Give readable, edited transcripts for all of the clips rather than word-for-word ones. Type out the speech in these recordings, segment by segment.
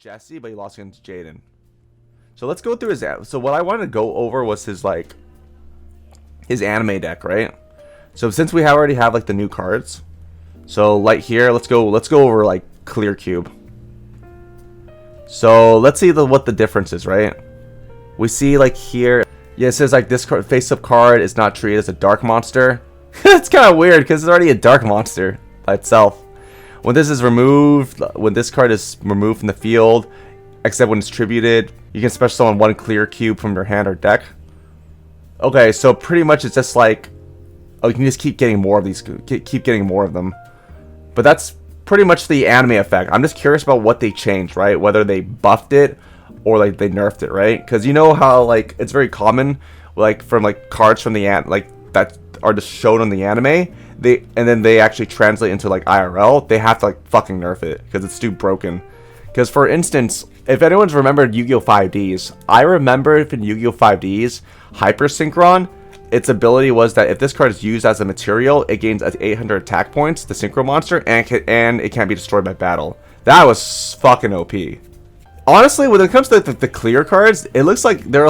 Jesse, but he lost against Jaden. So let's go through his. So what I wanted to go over was his his anime deck, right? So since we already have like the new cards, so like here, let's go over like Clear Cube. So let's see what the difference is, right? We see like here, yeah, it says like this card, face-up card is not treated as a dark monster. It's kind of weird because it's already a dark monster by itself. When this is removed, when this card is removed from the field, except when it's tributed, you can special summon one clear cube from your hand or deck. Okay, so pretty much it's just like, oh, you can just keep getting more of these, keep getting more of them. But that's pretty much the anime effect. I'm just curious about what they changed, right? Whether they buffed it or like they nerfed it, right? Because you know how like it's very common, like from like cards from the that are just shown on the anime, and then they actually translate into like IRL. They have to like fucking nerf it because it's too broken. Because for instance, if anyone's remembered Yu-Gi-Oh! 5Ds, I remember in Yu-Gi-Oh! 5Ds, Hyper Synchron, its ability was that if this card is used as a material, it gains 800 attack points, the Synchro Monster, and it can't be destroyed by battle. That was fucking OP. Honestly, when it comes to the clear cards, it looks like they're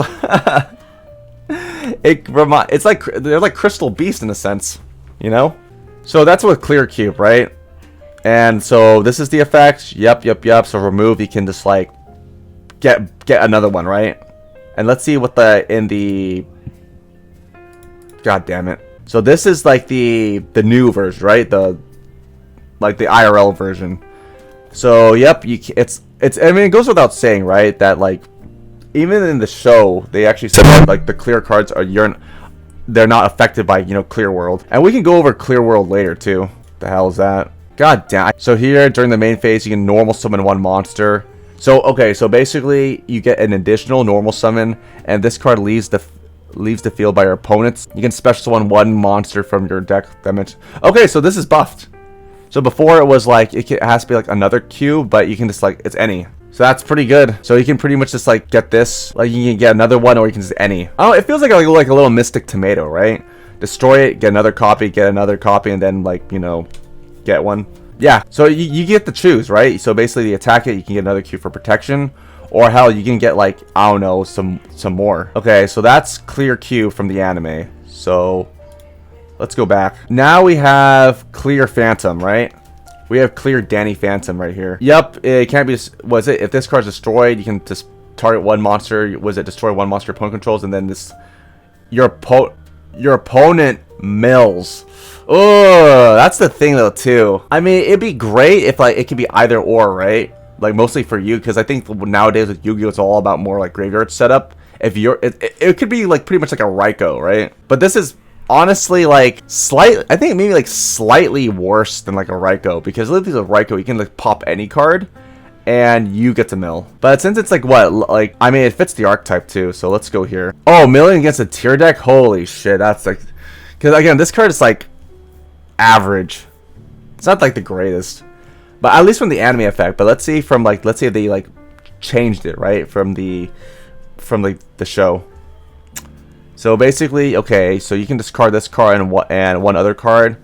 it's like they're like Crystal Beast in a sense, you know? So that's with Clear Cube, right? And so this is the effect. Yep. So remove, you can just like get another one, right? And let's see what God damn it. So this is like the new version, right? The IRL version. So yep, it's I mean, it goes without saying, right, that like even in the show they actually said that, like the clear cards are they're not affected by, you know, Clear World. And we can go over Clear World later too. The hell is that? God damn. So here during the main phase you can normal summon one monster. So okay, so basically you get an additional normal summon, and this card leaves the field by your opponents. You can special summon one monster from your deck dimension. Okay, so this is buffed. So before it was like it has to be like another cube, but you can just like it's any. So that's pretty good. So you can pretty much just like get this, like you can get another one, or you can just any. Oh, it feels like a little Mystic Tomato, right? Destroy it, get another copy, and then like, you know, get one. Yeah. So you get to choose, right? So basically, you attack it, you can get another cube for protection. Or hell, you can get like, I don't know, some more. Okay, so that's Clear Cube from the anime. So let's go back. Now we have Clear Phantom, right? We have Clear Danny Phantom right here. Yep, it can't be. If this card's destroyed, you can just target one monster. Destroy one monster opponent controls, and then your opponent mills. Oh, that's the thing though too. I mean, it'd be great if like it could be either or, right? Like mostly for you, because I think nowadays with Yu-Gi-Oh! It's all about more like graveyard setup. If it could be like pretty much like a Raikou, right? But this is honestly like I think maybe like slightly worse than like a Raikou, because with a Raikou you can like pop any card and you get to mill. But since it's like I mean, it fits the archetype too, so let's go here. Oh, milling against a tier deck? Holy shit, that's like, because again, this card is like average. It's not like the greatest, but at least from the anime effect. But let's see if they like changed it, right, from the show. So basically, okay, so you can discard this card and one other card.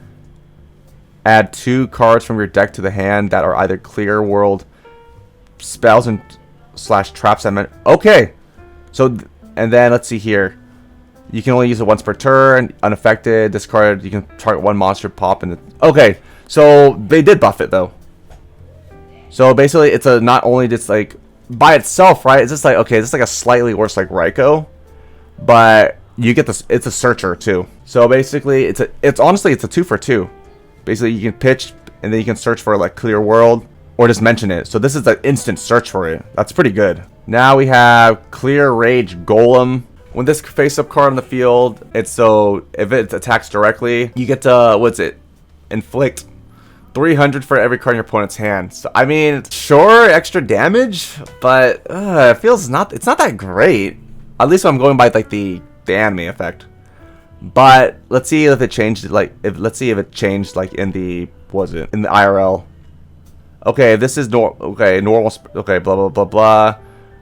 Add 2 cards from your deck to the hand that are either Clear World spells and / traps. Okay, so and then let's see here. You can only use it once per turn, unaffected. This card, you can target one monster, pop, and okay. So they did buff it though. So basically, it's not only just like by itself, right? It's just like, okay, it's like a slightly worse like Raikou, but you get this. It's a searcher too. So basically, it's honestly a 2 for 2. Basically, you can pitch and then you can search for like Clear World or just mention it. So this is an instant search for it. That's pretty good. Now we have Clear Rage Golem. When this face-up card on the field, if it attacks directly, you get to inflict 300 for every card in your opponent's hand. So I mean, sure, extra damage, but it's not that great. At least I'm going by like the anime effect. But let's see if it changed. Let's see if it changed like in the in the IRL. Okay, this is normal. Okay, blah blah blah blah.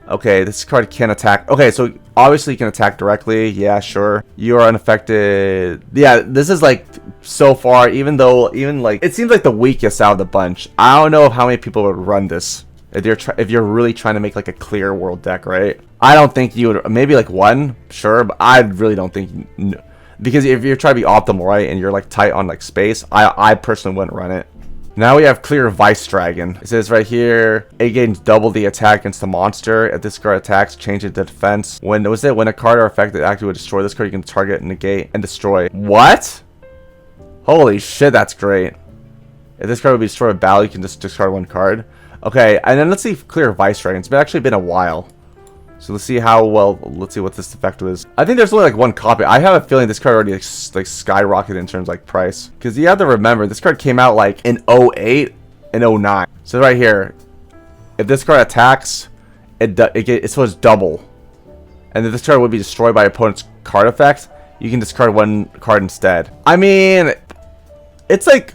Okay, this card can attack. Okay, so obviously you can attack directly. Yeah, sure. You are unaffected. Yeah, this is like so far, even like it seems like the weakest out of the bunch. I don't know how many people would run this. If you're really trying to make like a clear world deck, right? I don't think you would. Maybe like one, sure, but I really don't think. Because if you're trying to be optimal, right, and you're like tight on like space, I personally wouldn't run it. Now we have Clear Vice Dragon. It says right here, it gains double the attack against the monster. If this card attacks, change it to defense. When a card or effect that actively would destroy this card, you can target, negate, and destroy. What? Holy shit, that's great. If this card would be destroyed with battle, you can just discard one card. Okay, and then let's see Clear Vice Dragon. It's actually been a while. So let's see let's see what this effect was. I think there's only like one copy. I have a feeling this card already like skyrocketed in terms of like price. Because you have to remember, this card came out like in 08 and 09. So right here, if this card attacks, it's supposed to double. And if this card would be destroyed by opponent's card effect, you can discard one card instead. I mean, it's like,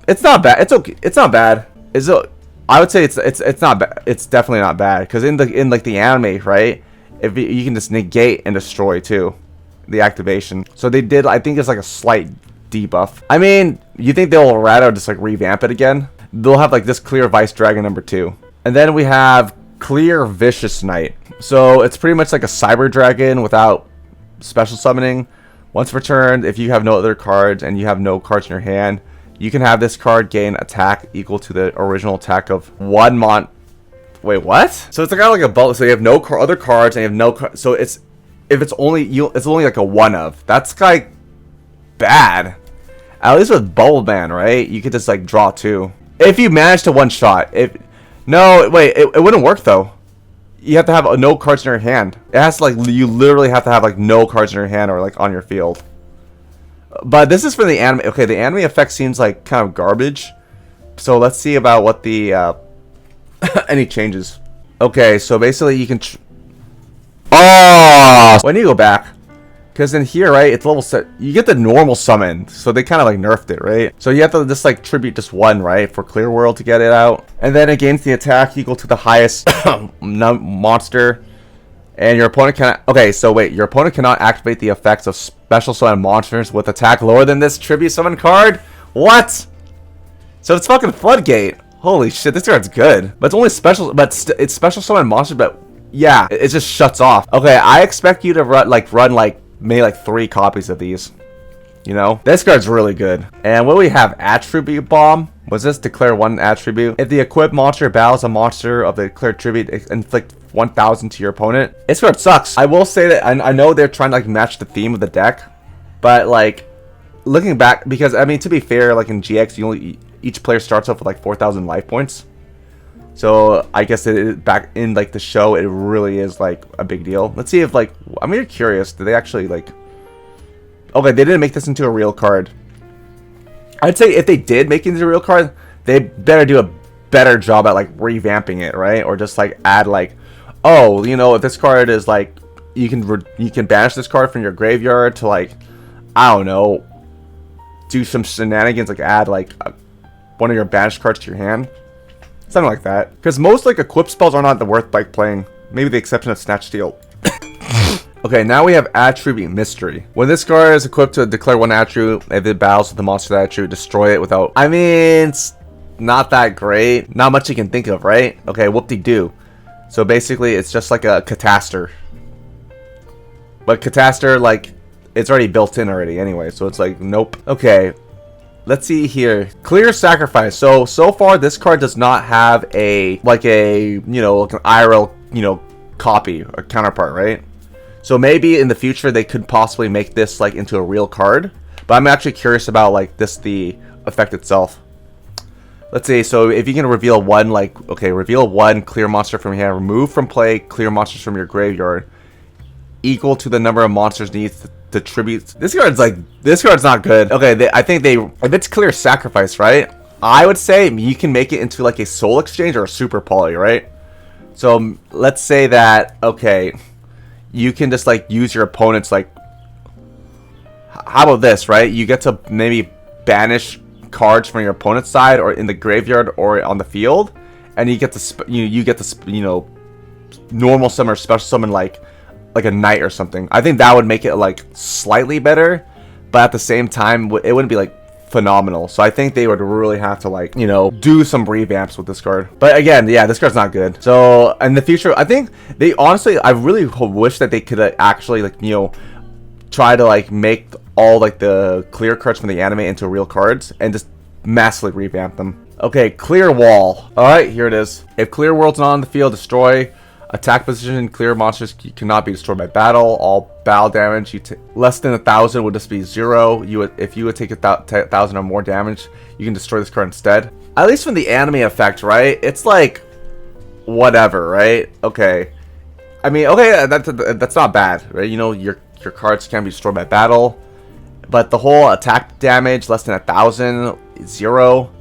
it's not bad. It's okay. It's not bad. I would say it's not bad. It's definitely not bad because in like the anime, right? If you can just negate and destroy too, the activation. So they did. I think it's like a slight debuff. I mean, you think they'll rather just like revamp it again? They'll have like this Clear Vice Dragon number 2, and then we have Clear Vicious Knight. So it's pretty much like a Cyber Dragon without special summoning. Once returned, if you have no other cards and you have no cards in your hand, you can have this card gain attack equal to the original attack of one Wait, what? So it's kind of like a bubble. So you have no other cards and you have no. So it's only like a one of. That's like bad. At least with Bubble Man, right? You could just like draw 2 if you manage to one shot. No, wait, it wouldn't work though. You have to have no cards in your hand. It has to like you literally have to have like no cards in your hand or like on your field. But this is for the anime. Okay, the anime effect seems like kind of garbage. So let's see about what the any changes. Okay, so basically you can. When you go back, because in here, right, it's level set. You get the normal summon, so they kind of like nerfed it, right? So you have to just like tribute just one, right, for Clear World to get it out, and then it gains the attack equal to the highest monster. And your opponent cannot. Okay, so wait, your opponent cannot activate the effects of special summon monsters with attack lower than this tribute summon card. What? So it's fucking Floodgate. Holy shit, this card's good. But it's only special. But it's special summon monsters. But yeah, it just shuts off. Okay, I expect you to run maybe like 3 copies of these. You know, this card's really good. And what do we have? Attribute Bomb. Was this declare 1 attribute? If the equipped monster battles a monster of the declared tribute, inflict 1,000 to your opponent. This card sucks. I will say that I know they're trying to like match the theme of the deck, but like looking back, because I mean to be fair, like in GX, each player starts off with like 4,000 life points. So I guess back in like the show, it really is like a big deal. Let's see if like I'm really curious. Did they actually like? Okay, they didn't make this into a real card. I'd say if they did make it into a real card, they better do a better job at like revamping it, right? Or just like add like, oh, you know, if this card is like, you can banish this card from your graveyard to like, I don't know, do some shenanigans, like add like one of your banished cards to your hand, something like that. Because most like equip spells are not worth like playing. Maybe the exception of Snatch Steal. Okay, now we have Attribute Mystery. When this card is equipped to declare 1 attribute, if it battles with the monster that attribute, destroy it without. I mean, it's not that great. Not much you can think of, right? Okay, whoop-de-doo. So basically, it's just like a Catastor. But Catastor, like, it's already built in already anyway, so it's like, nope. Okay, let's see here. Clear Sacrifice. So far, this card does not have like an IRL, copy or counterpart, right? So maybe in the future they could possibly make this like into a real card, but I'm actually curious about like the effect itself. Let's see. So if you can reveal reveal 1 clear monster from your hand, remove from play clear monsters from your graveyard equal to the number of monsters needed to tribute. This card's not good. Okay, if it's Clear Sacrifice, right? I would say you can make it into like a Soul Exchange or a Super Poly, right? So let's say that, okay, you can just like use your opponent's like, how about this, right? You get to maybe banish cards from your opponent's side or in the graveyard or on the field, and you get to normal summon or special summon like a knight or something. I think that would make it like slightly better, but at the same time it wouldn't be like phenomenal. So I think they would really have to, like, you know, do some revamps with this card. But again, yeah, this card's not good. So in the future, I think they honestly, I really wish that they could actually, like, you know, try to like make all like the clear cards from the anime into real cards and just massively revamp them. Okay, clear wall. All right, here it is. If clear world's not on the field, destroy. Attack position, clear monsters cannot be destroyed by battle. All battle damage you less than 1,000 would just be 0. If you would take 1,000 or more damage, you can destroy this card instead. At least from the anime effect, right? It's like whatever, right? Okay. I mean, okay, that's not bad, right? You know, your cards can be destroyed by battle, but the whole attack damage less than 1,000, 0.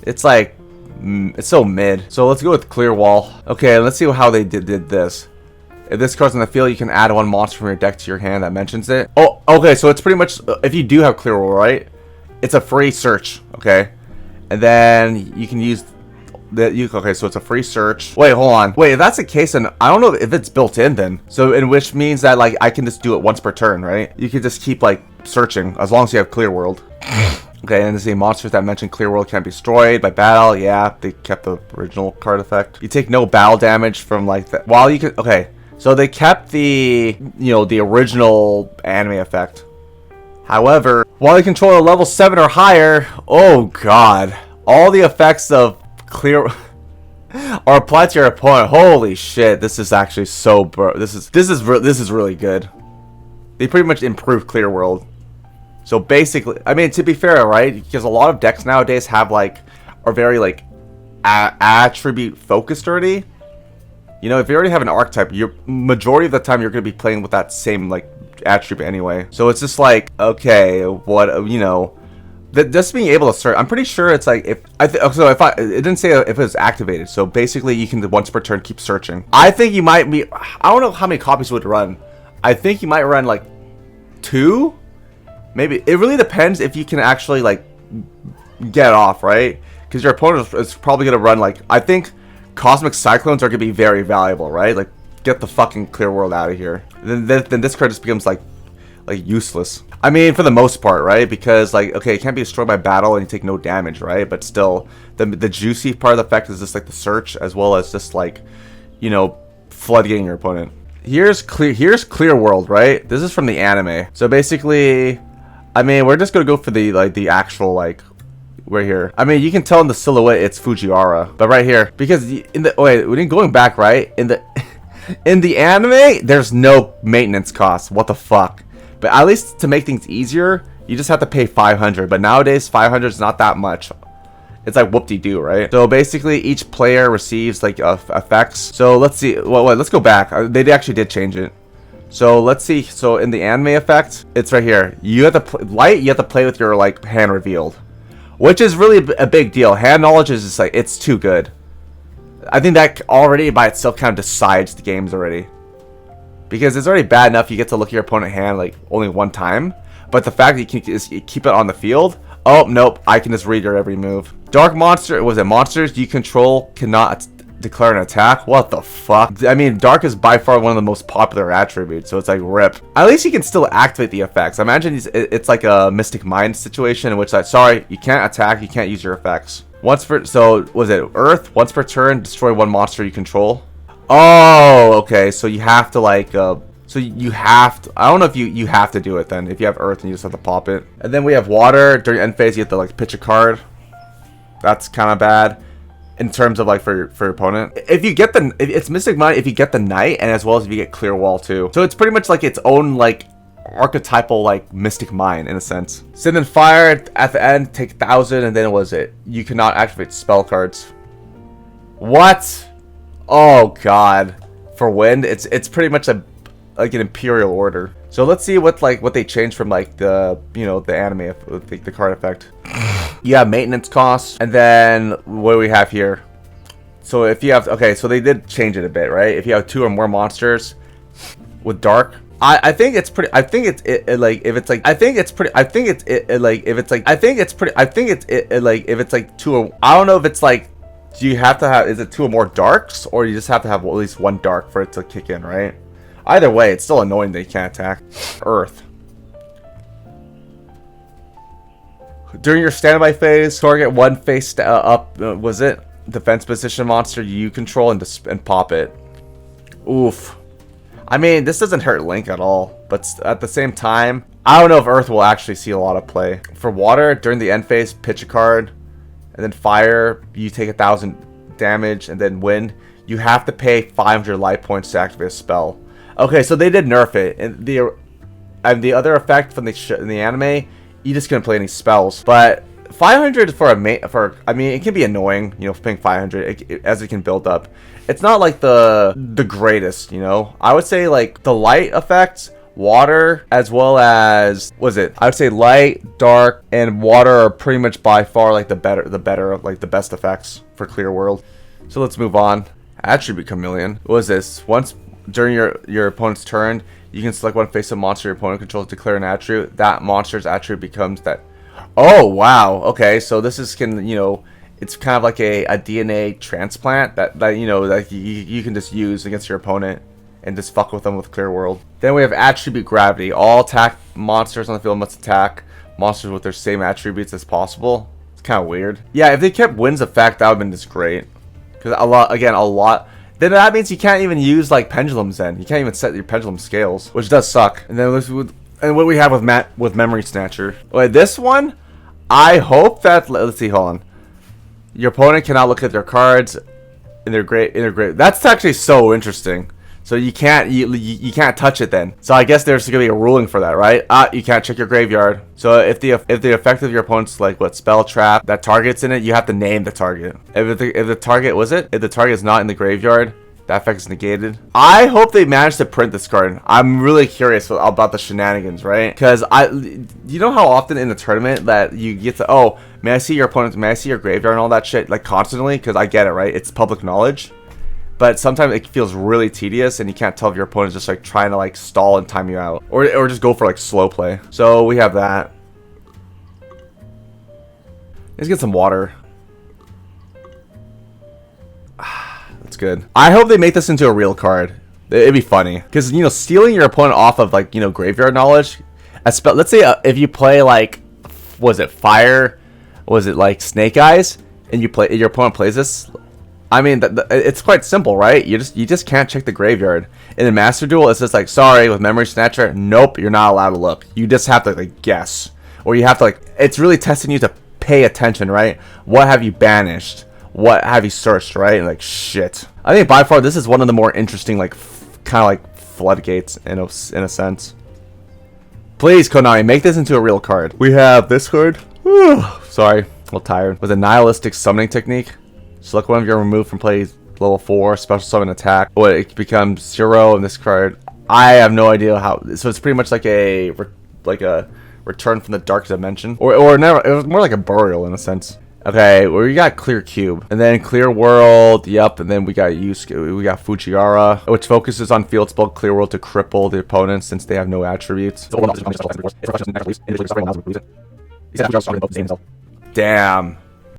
It's like. It's so mid. So let's go with clear wall. Okay, let's see how they did this. If this card's on the field, you can add 1 monster from your deck to your hand that mentions it. Oh, okay, so it's pretty much, if you do have clear wall, right? It's a free search, okay? And then you can use okay, so it's a free search. Wait, hold on. Wait, if that's the case, then I don't know if it's built in then. So in which means that like I can just do it once per turn, right? You can just keep like searching as long as you have clear world. Okay, and the monsters that mention clear world can't be destroyed by battle. Yeah, they kept the original card effect. You take no battle damage from like that. While you can, okay, so they kept the, you know, the original anime effect. However, while you control a level 7 or higher, oh god, all the effects of clear are applied to your opponent. Holy shit, this is actually so this is really good. They pretty much improved clear world. So basically, I mean, to be fair, right? Because a lot of decks nowadays have like, are very like attribute focused already. You know, if you already have an archetype, you're majority of the time you're going to be playing with that same like attribute anyway. So it's just like, okay, what, you know, just being able to search. I'm pretty sure it's like it didn't say if it was activated. So basically, you can once per turn keep searching. I think you might be. I don't know how many copies would run. I think you might run like 2. Maybe it really depends if you can actually like get it off, right? Because your opponent is probably gonna run like, I think Cosmic Cyclones are gonna be very valuable, right? Like get the fucking clear world out of here. Then this card just becomes like useless. I mean, for the most part, right? Because like, okay, it can't be destroyed by battle and you take no damage, right? But still, the juicy part of the effect is just like the search, as well as just like, you know, floodgating your opponent. Here's clear world, right? This is from the anime. So basically, I mean, we're just gonna go for the actual like right here. I mean, you can tell in the silhouette it's Fujiwara, but right here, because going back, right, in the anime, there's no maintenance cost. What the fuck? But at least to make things easier, you just have to pay 500. But nowadays, 500 is not that much. It's like whoop-de-doo, right? So basically, each player receives like effects. So let's see. Well, let's go back. They actually did change it. So let's see. So in the anime effect, it's right here. You have to you have to play with your like hand revealed, which is really a big deal. Hand knowledge is just like, it's too good. I think that already by itself kind of decides the games already, because it's already bad enough you get to look at your opponent's hand like only one time, but the fact that you can just keep it on the field. Oh nope, I can just read your every move. Dark monster, was it monsters you control cannot declare an attack? What the fuck? I mean, dark is by far one of the most popular attributes, so it's like rip. At least you can still activate the effects. Imagine it's like a Mystic Mind situation in which like, sorry, you can't attack, you can't use your effects. So was it Earth? Once per turn, destroy 1 monster you control. Oh, okay, so you have to like, so you have to, I don't know if you have to do it then. If you have Earth and you just have to pop it. And then we have water. During end phase, you have to like pitch a card. That's kind of bad in terms of like for your opponent. If you get it's Mystic Mind if you get the Knight, and as well as if you get Clear Wall too. So it's pretty much like its own like archetypal like Mystic Mind in a sense. Send in fire at the end, take 1,000, and then you cannot activate spell cards. What? Oh god. For wind, it's pretty much like an Imperial Order. So let's see what they changed from like the, you know, the anime, the card effect. You have maintenance costs, and then what do we have here? So if you have, okay, so they did change it a bit, right? If you have 2 or more monsters with dark, I think it's pretty. I think it's like if it's like I think it's pretty. I think it's like if it's like I think it's pretty. I think it's like if it's like 2 or I don't know if it's like, do you have to have, is it 2 or more darks, or you just have to have at least 1 dark for it to kick in, right? Either way, it's still annoying that you can't attack. Earth. During your standby phase, target one face up. Was it defense position monster you control and pop it. Oof. I mean, this doesn't hurt Link at all, but at the same time, I don't know if Earth will actually see a lot of play. For water, during the end phase, pitch a card, and then fire, you take 1,000 damage, and then wind, you have to pay 500 life points to activate a spell. Okay, so they did nerf it, and the other effect from in the anime, you just couldn't play any spells. But 500 for I mean, it can be annoying, you know, paying 500 as it can build up. It's not like the greatest, you know. I would say like the light effects, water, as well as I would say light, dark, and water are pretty much by far like the better of like the best effects for Clear World. So let's move on. Attribute Chameleon. What is this? Once during your opponent's turn, you can select one face of monster your opponent controls to declare an attribute. That monster's attribute becomes that. Oh wow. Okay, so this is you know. It's kind of like a DNA transplant that you know, that you can just use against your opponent and just fuck with them with Clear World. Then we have Attribute Gravity. All attack monsters on the field must attack monsters with their same attributes as possible. It's kind of weird. Yeah, if they kept Wind's effect, that would have been just great. Because a lot. Then that means you can't even use like pendulums. Then you can't even set your pendulum scales, which does suck. And then what we have with Memory Snatcher. Wait, this one, I hope that let's see. Hold on. Your opponent cannot look at their cards in their grave. That's actually so interesting. So you can't touch it then. So I guess there's gonna be a ruling for that, right? You can't check your graveyard. So if the effect of your opponent's like spell trap that targets in it, you have to name the target. If the target is not in the graveyard, that effect is negated. I hope they manage to print this card. I'm really curious about the shenanigans, right? Because you know how often in the tournament that you get to, oh, may I see your opponent, may I see your graveyard and all that shit, like constantly? Because I get it, right? It's public knowledge. But sometimes it feels really tedious and you can't tell if your opponent's just like trying to like stall and time you out. Or just go for like slow play. So we have that. Let's get some water. That's good. I hope they make this into a real card. It'd be funny. Because, you know, stealing your opponent off of like, you know, graveyard knowledge. Let's say if you play like, was it Fire? Was it like Snake Eyes? And your opponent plays this. I mean, it's quite simple, right? You just can't check the graveyard. In a Master Duel, it's just like, sorry, with Memory Snatcher, nope, you're not allowed to look. You just have to like guess, or you have to like. It's really testing you to pay attention, right? What have you banished? What have you searched, right? Like shit. I think by far this is one of the more interesting, like kind of like floodgates in a sense. Please, Konami, make this into a real card. We have this card. Sorry, a little tired. With a nihilistic summoning technique. Select one of your removed from play level 4 special summon attack. Oh, it becomes 0 in this card. I have no idea how. So it's pretty much like a return from the dark dimension, or never. It was more like a burial in a sense. Okay, well, we got Clear Cube, and then Clear World. Yep, and then we got Fujiwara, which focuses on field spell Clear World to cripple the opponents since they have no attributes. Damn.